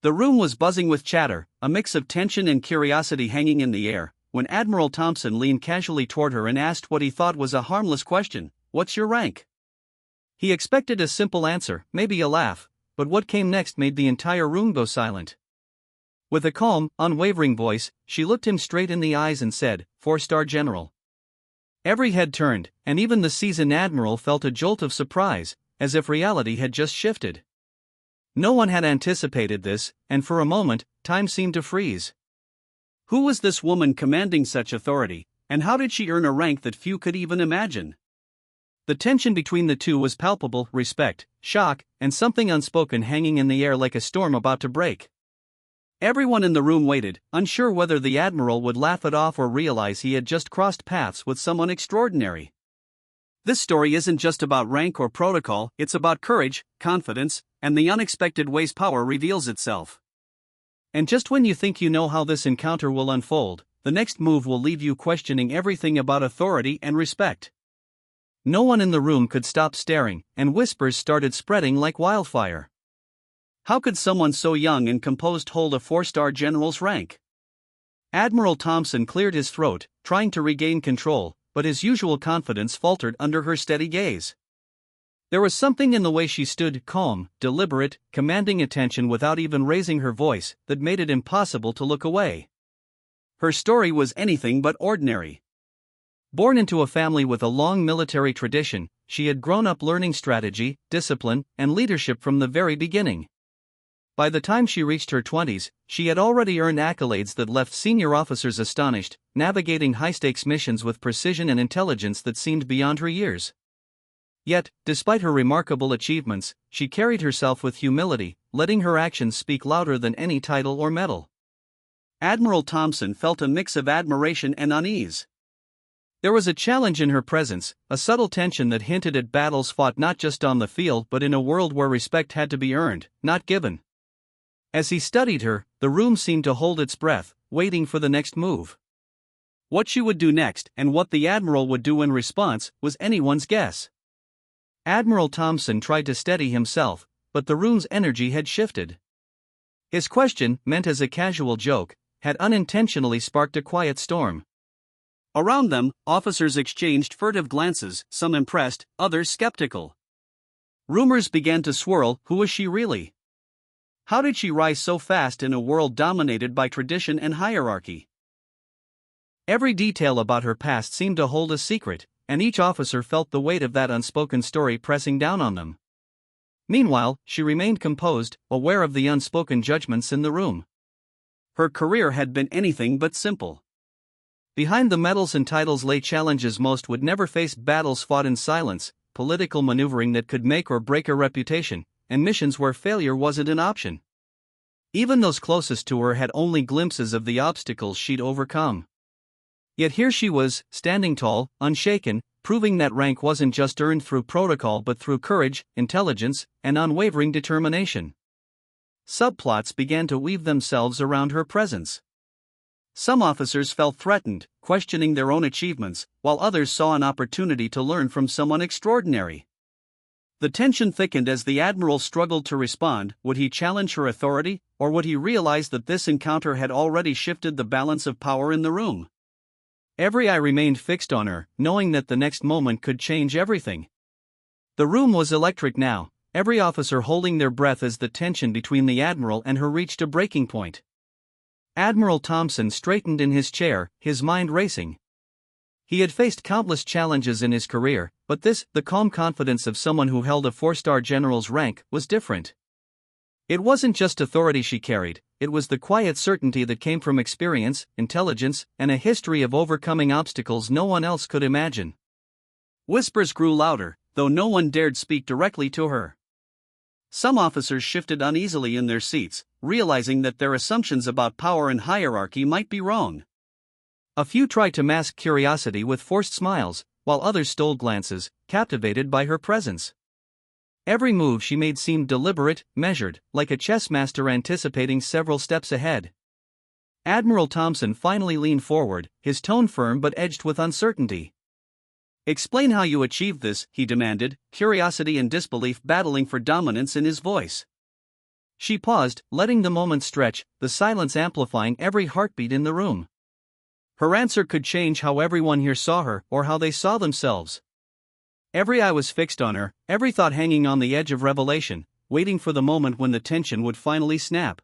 The room was buzzing with chatter, a mix of tension and curiosity hanging in the air, when Admiral Thompson leaned casually toward her and asked what he thought was a harmless question: "What's your rank?" He expected a simple answer, maybe a laugh, but what came next made the entire room go silent. With a calm, unwavering voice, she looked him straight in the eyes and said, "4-star General." Every head turned, and even the seasoned Admiral felt a jolt of surprise, as if reality had just shifted. No one had anticipated this, and for a moment, time seemed to freeze. Who was this woman commanding such authority, and how did she earn a rank that few could even imagine? The tension between the two was palpable: respect, shock, and something unspoken hanging in the air like a storm about to break. Everyone in the room waited, unsure whether the Admiral would laugh it off or realize he had just crossed paths with someone extraordinary. This story isn't just about rank or protocol, it's about courage, confidence, and the unexpected ways power reveals itself. And just when you think you know how this encounter will unfold, the next move will leave you questioning everything about authority and respect. No one in the room could stop staring, and whispers started spreading like wildfire. How could someone so young and composed hold a 4-star general's rank? Admiral Thompson cleared his throat, trying to regain control, but his usual confidence faltered under her steady gaze. There was something in the way she stood, calm, deliberate, commanding attention without even raising her voice, that made it impossible to look away. Her story was anything but ordinary. Born into a family with a long military tradition, she had grown up learning strategy, discipline, and leadership from the very beginning. By the time she reached her 20s, she had already earned accolades that left senior officers astonished, navigating high-stakes missions with precision and intelligence that seemed beyond her years. Yet, despite her remarkable achievements, she carried herself with humility, letting her actions speak louder than any title or medal. Admiral Thompson felt a mix of admiration and unease. There was a challenge in her presence, a subtle tension that hinted at battles fought not just on the field but in a world where respect had to be earned, not given. As he studied her, the room seemed to hold its breath, waiting for the next move. What she would do next, and what the Admiral would do in response, was anyone's guess. Admiral Thompson tried to steady himself, but the room's energy had shifted. His question, meant as a casual joke, had unintentionally sparked a quiet storm. Around them, officers exchanged furtive glances, some impressed, others skeptical. Rumors began to swirl: who was she really? How did she rise so fast in a world dominated by tradition and hierarchy? Every detail about her past seemed to hold a secret, and each officer felt the weight of that unspoken story pressing down on them. Meanwhile, she remained composed, aware of the unspoken judgments in the room. Her career had been anything but simple. Behind the medals and titles lay challenges most would never face: battles fought in silence, political maneuvering that could make or break a reputation, and missions where failure wasn't an option. Even those closest to her had only glimpses of the obstacles she'd overcome. Yet here she was, standing tall, unshaken, proving that rank wasn't just earned through protocol but through courage, intelligence, and unwavering determination. Subplots began to weave themselves around her presence. Some officers felt threatened, questioning their own achievements, while others saw an opportunity to learn from someone extraordinary. The tension thickened as the Admiral struggled to respond. Would he challenge her authority, or would he realize that this encounter had already shifted the balance of power in the room? Every eye remained fixed on her, knowing that the next moment could change everything. The room was electric now, every officer holding their breath as the tension between the Admiral and her reached a breaking point. Admiral Thompson straightened in his chair, his mind racing. He had faced countless challenges in his career, but this, the calm confidence of someone who held a 4-star general's rank, was different. It wasn't just authority she carried, it was the quiet certainty that came from experience, intelligence, and a history of overcoming obstacles no one else could imagine. Whispers grew louder, though no one dared speak directly to her. Some officers shifted uneasily in their seats, realizing that their assumptions about power and hierarchy might be wrong. A few tried to mask curiosity with forced smiles, while others stole glances, captivated by her presence. Every move she made seemed deliberate, measured, like a chess master anticipating several steps ahead. Admiral Thompson finally leaned forward, his tone firm but edged with uncertainty. "Explain how you achieved this," he demanded, curiosity and disbelief battling for dominance in his voice. She paused, letting the moment stretch, the silence amplifying every heartbeat in the room. Her answer could change how everyone here saw her or how they saw themselves. Every eye was fixed on her, every thought hanging on the edge of revelation, waiting for the moment when the tension would finally snap.